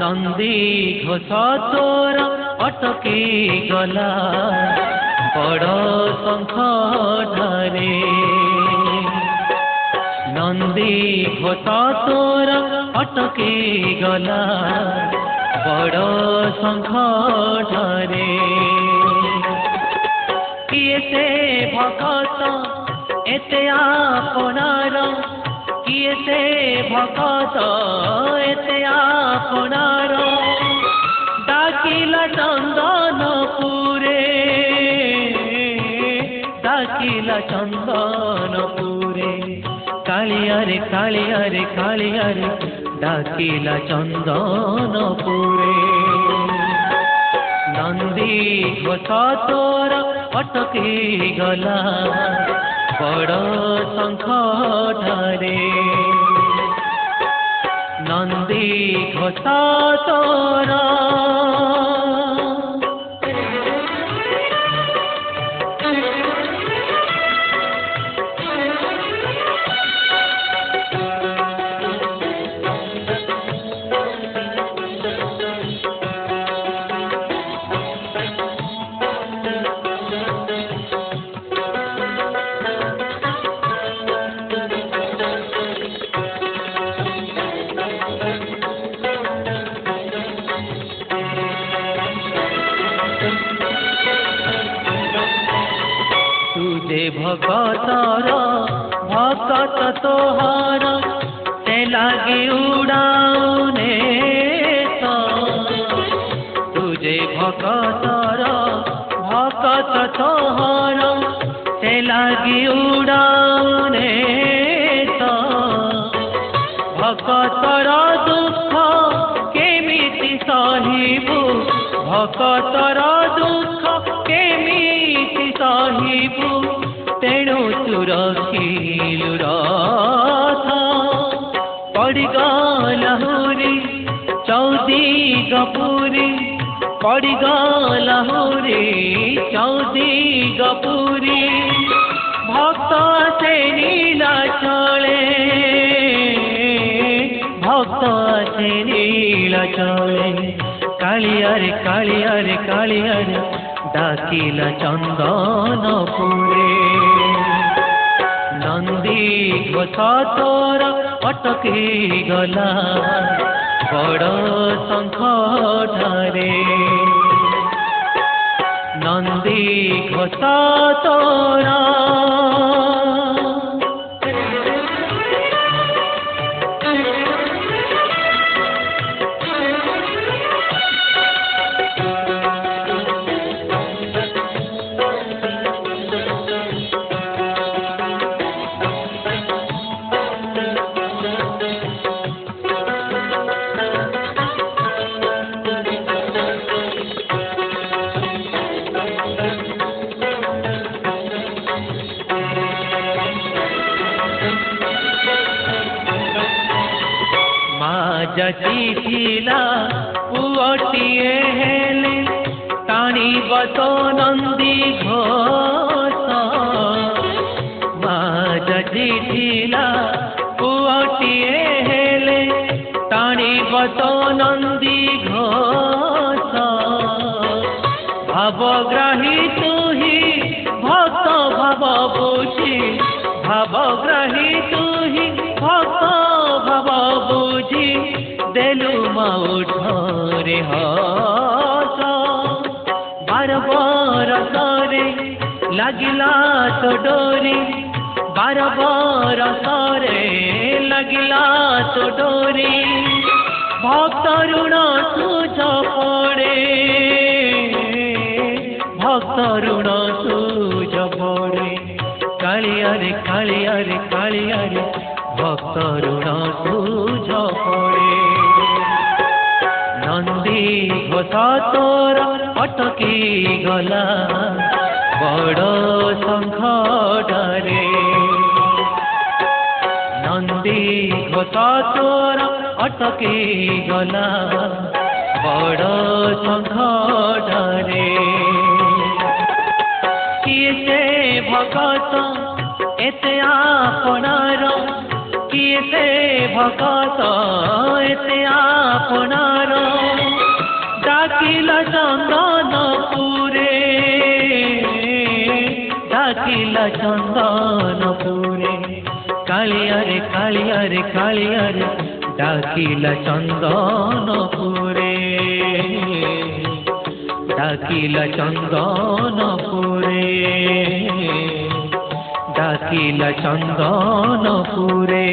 नंदी घोष तोर अटकी गला बड़ शंख ठारे नंदी घोष तोर अटकी गला बड़ शंख ठारे किए से भगत एते आपनार किए से भगत एते आपनार डाकिला चंदनपुरे डाकिला चंदनपुरे कालियारे कालियारे कालियारे डाकिला चंदनपुरे नंदी घोष तोर अटकी गला बड़ शंख ठारे नंदी घोष तोर भगतर भगत तोहर से लागे उड़ाने तुझे भगतर भगत तोहर से लागे उड़ाने भगतर दुख केमिति सहिबु भगतर दुख केमिति सहिबु तेणु तू रखिलु रथ पड़गला हुरी चौदी गपुरी पड़गला हुरी चौदी गपुरी भक्त से नीला चले भक्त से नीला चले कालियारे कालियारे कालियारे डाकिला चंदनपुरे नंदी घोष तोर अटकी गला बड़ शंख ठारे नंदी घोष तोर जची थिला पुअटिए हेले टाणी बतो नंदी घोष माँ जची थिला पुअटिए हेले टाणी बतो नंदी घोष भावग्राही तू ही भक्त भाव बुझी भावग्राही तू ही भक्त भाव बुझी देलु मौठरे हस बार बरसरे लगिला तो डोरी बार बरसरे लगिला तो डोरी भक्त ऋण सूझ पड़े भक्त ऋण सूझ पड़े कालियारे कालियारे कालियारे भक्त ऋण सूझ पड़े नंदी घोष तोर अटकी गला बड़ शंख ठारे नंदी घोष तोर अटकी गला बड़ शंख ठारे किए से भगत एते आपनार किए से ভকত এতে আপনার ডাকিলা চন্দনপুরে ডাকিলা চন্দনপুরে কালিয়ারে কালিয়ারে কালিয়ারে ডাকিলা চন্দনপুরে ডাকিলা চন্দনপুরে ডাকিলা চন্দনপুরে